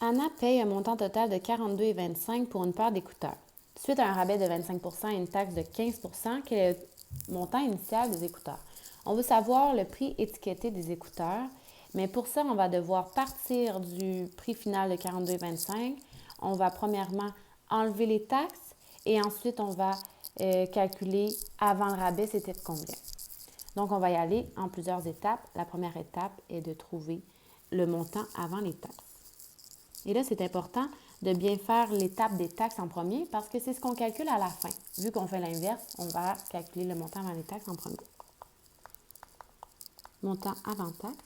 Anna paye un montant total de 42,25 pour une paire d'écouteurs. Suite à un rabais de 25 et une taxe de 15 quel est le montant initial des écouteurs? On veut savoir le prix étiqueté des écouteurs, mais pour ça, on va devoir partir du prix final de 42,25. On va premièrement enlever les taxes et ensuite, on va calculer avant le rabais, c'était de combien. Donc, on va y aller en plusieurs étapes. La première étape est de trouver le montant avant les taxes. Et là, c'est important de bien faire l'étape des taxes en premier parce que c'est ce qu'on calcule à la fin. Vu qu'on fait l'inverse, on va calculer le montant avant les taxes en premier. Montant avant taxes.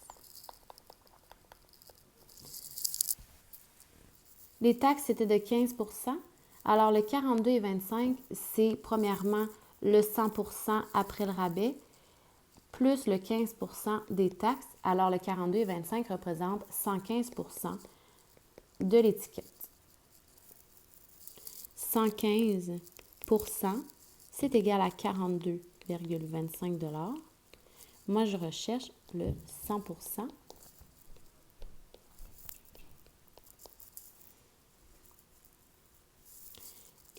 Les taxes, c'était de 15 %. Alors, le 42,25, c'est premièrement le 100 % après le rabais, plus le 15 % des taxes. Alors, le 42,25 représente 115 % de l'étiquette. 115 %, c'est égal à 42,25 $. Moi, je recherche le 100 %.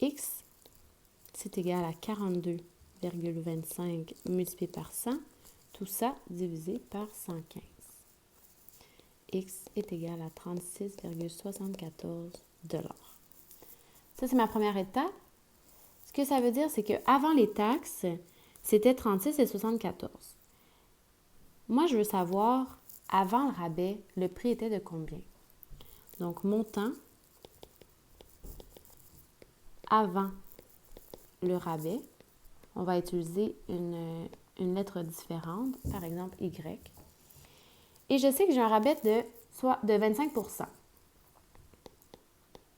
X, c'est égal à 42,25 multiplié par 100. Tout ça divisé par 115. X est égal à 36,74 $. Ça, c'est ma première étape. Ce que ça veut dire, c'est qu'avant les taxes, c'était 36,74 $. Moi, je veux savoir, avant le rabais, le prix était de combien? Donc, montant avant le rabais, on va utiliser une lettre différente, par exemple Y. Et je sais que j'ai un rabais de 25 %.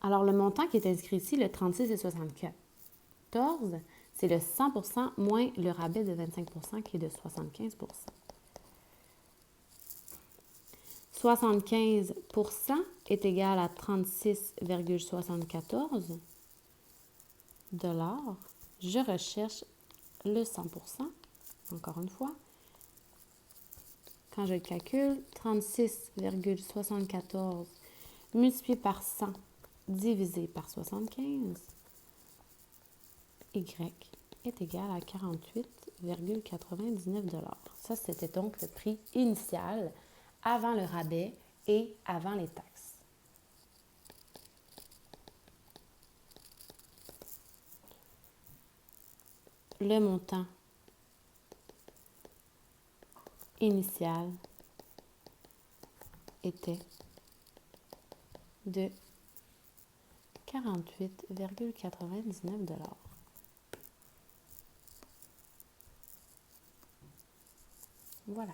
Alors, le montant qui est inscrit ici, le 36,74 $, c'est le 100 % moins le rabais de 25 % qui est de 75 %. 75 % est égal à 36,74 $. Je recherche le 100 %. Encore une fois, quand je le calcule, 36,74 multiplié par 100 divisé par 75, Y est égal à 48,99 $. Ça, c'était donc le prix initial avant le rabais et avant les taxes. Le montant initial était de 48,99 $. Voilà.